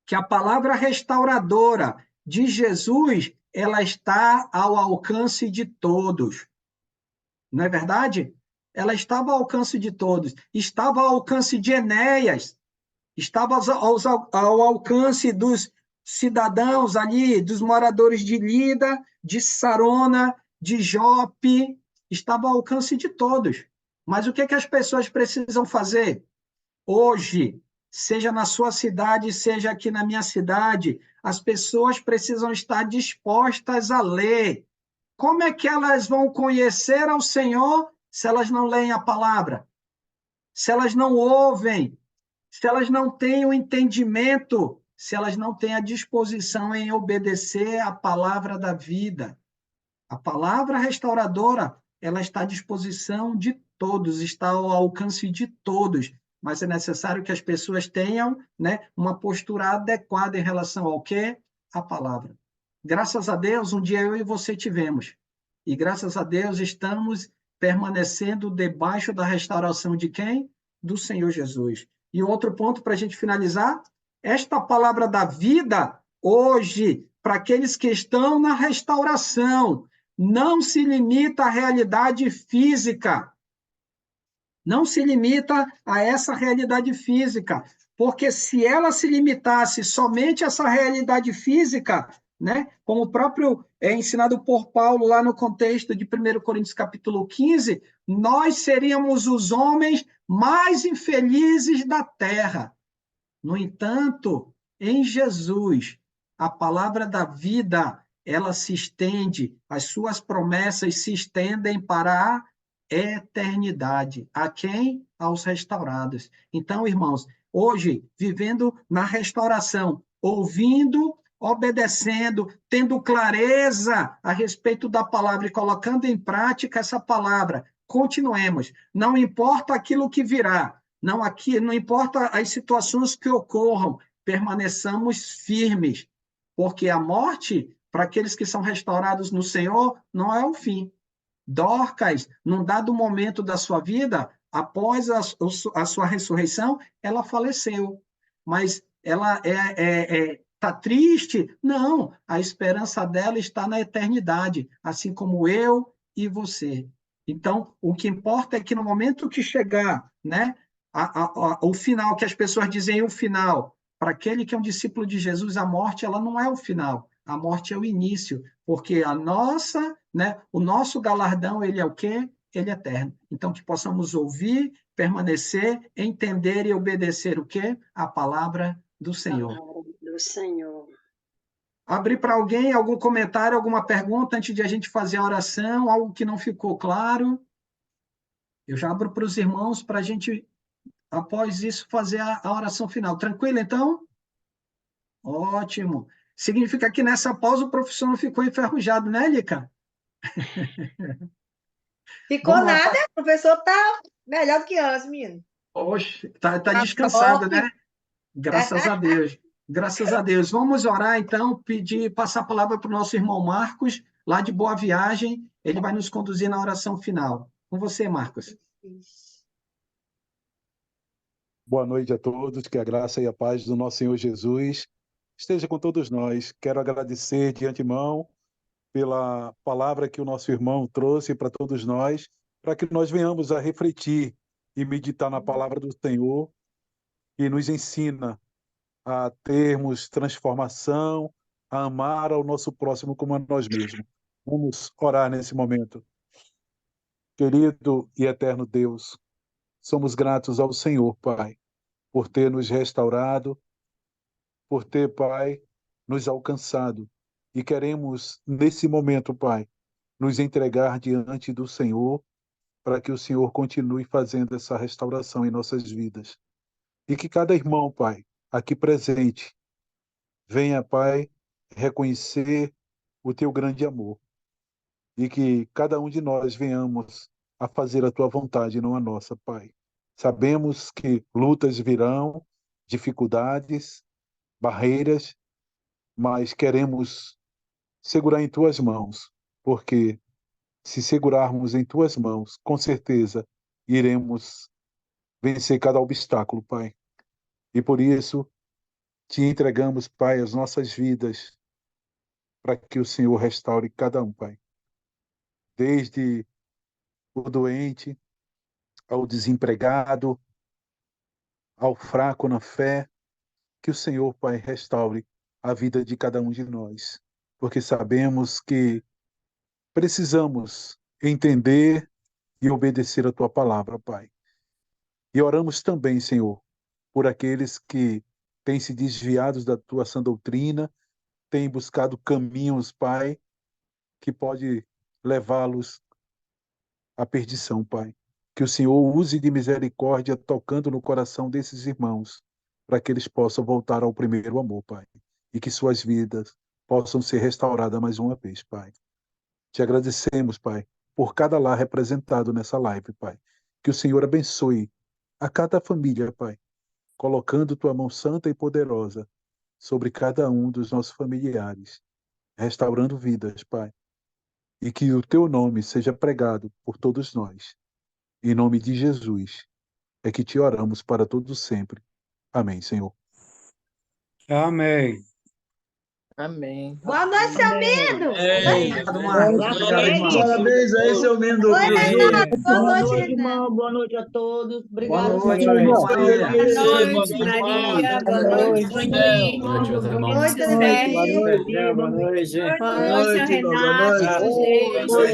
que a palavra restauradora de Jesus, ela está ao alcance de todos. Não é verdade? Ela estava ao alcance de todos. Estava ao alcance de Enéas. Estava ao alcance dos cidadãos ali, dos moradores de Lida, de Sarona, de Jope. Estava ao alcance de todos. Mas o que as pessoas precisam fazer? Hoje, seja na sua cidade, seja aqui na minha cidade, as pessoas precisam estar dispostas a ler. Como é que elas vão conhecer ao Senhor se elas não leem a palavra? Se elas não ouvem? Se elas não têm o entendimento? Se elas não têm a disposição em obedecer à palavra da vida? A palavra restauradora, ela está à disposição de todos, está ao alcance de todos, mas é necessário que as pessoas tenham, né, uma postura adequada em relação ao quê? A palavra. Graças a Deus, um dia eu e você tivemos. E graças a Deus estamos permanecendo debaixo da restauração de quem? Do Senhor Jesus. E outro ponto para a gente finalizar, esta palavra da vida, hoje, para aqueles que estão na restauração, não se limita à realidade física. Não se limita a essa realidade física, porque se ela se limitasse somente a essa realidade física, né, como o próprio é ensinado por Paulo lá no contexto de 1 Coríntios capítulo 15, nós seríamos os homens mais infelizes da terra. No entanto, em Jesus, a palavra da vida, ela se estende, as suas promessas se estendem para a eternidade. A quem? Aos restaurados. Então, irmãos, hoje, vivendo na restauração, ouvindo, obedecendo, tendo clareza a respeito da palavra e colocando em prática essa palavra, continuemos. Não importa aquilo que virá, não importa as situações que ocorram, permaneçamos firmes, porque a morte, para aqueles que são restaurados no Senhor, não é o fim. Dorcas, num dado momento da sua vida, após a sua ressurreição, ela faleceu. Mas ela está triste? Não, a esperança dela está na eternidade, assim como eu e você. Então, o que importa é que no momento que chegar, né, o final, que as pessoas dizem o final, para aquele que é um discípulo de Jesus, a morte ela não é o final, a morte é o início, porque o nosso galardão, ele é o quê? Ele é eterno. Então, que possamos ouvir, permanecer, entender e obedecer o quê? A palavra do Senhor. Do Senhor. Abrir para alguém, algum comentário, alguma pergunta antes de a gente fazer a oração, algo que não ficou claro. Eu já abro para os irmãos para a gente, após isso, fazer a oração final. Tranquilo, então? Ótimo. Significa que nessa pausa o professor não ficou enferrujado, né, Lica? Ficou Vamos lá. nada, o professor tá melhor do que antes, menino. Oxe, tá Tá descansado, top. né? Graças a Deus. Graças a Deus. Vamos orar, então, passar a palavra para o nosso irmão Marcos, lá de Boa Viagem. Ele vai nos conduzir na oração final. Com você, Marcos. Boa noite a todos, que a graça e a paz do nosso Senhor Jesus esteja com todos nós. Quero agradecer de antemão pela palavra que o nosso irmão trouxe para todos nós, para que nós venhamos a refletir e meditar na palavra do Senhor, que nos ensina a termos transformação, a amar ao nosso próximo como a nós mesmos. Vamos orar nesse momento. Querido e eterno Deus, somos gratos ao Senhor, Pai, por ter nos restaurado, por ter, Pai, nos alcançado. E queremos, nesse momento, Pai, nos entregar diante do Senhor, para que o Senhor continue fazendo essa restauração em nossas vidas. E que cada irmão, Pai, aqui presente, venha, Pai, reconhecer o Teu grande amor. E que cada um de nós venhamos a fazer a Tua vontade, não a nossa, Pai. Sabemos que lutas virão, dificuldades, barreiras, mas queremos segurar em Tuas mãos, porque se segurarmos em Tuas mãos, com certeza iremos vencer cada obstáculo, Pai. E por isso Te entregamos, Pai, as nossas vidas, para que o Senhor restaure cada um, Pai. Desde o doente, ao desempregado, ao fraco na fé, que o Senhor, Pai, restaure a vida de cada um de nós, porque sabemos que precisamos entender e obedecer a Tua palavra, Pai. E oramos também, Senhor, por aqueles que têm se desviado da Tua sã doutrina, têm buscado caminhos, Pai, que pode levá-los à perdição, Pai. Que o Senhor use de misericórdia tocando no coração desses irmãos, para que eles possam voltar ao primeiro amor, Pai. E que suas vidas possam ser restauradas mais uma vez, Pai. Te agradecemos, Pai, por cada lar representado nessa live, Pai. Que o Senhor abençoe a cada família, Pai, colocando Tua mão santa e poderosa sobre cada um dos nossos familiares, restaurando vidas, Pai. E que o Teu nome seja pregado por todos nós. Em nome de Jesus é que te oramos para todos sempre. Amém, Senhor. Amém. Amém. Boa noite, seu Mendo. Obrigado, Marcos. Obrigado, irmão. Parabéns aí, seu Mendo. Oi, Renato. Boa Boa noite, noite, Renato. irmão. Boa noite a todos. Boa Obrigado. noite, por meu irmão tudo. Maria. Boa noite, Maria. Boa noite, Juninho. Boa noite, meus irmãos. Oi, Sérgio. Dona Maria. Boa noite. Boa noite, seu Boa noite, Renato. boa noite. Beijo.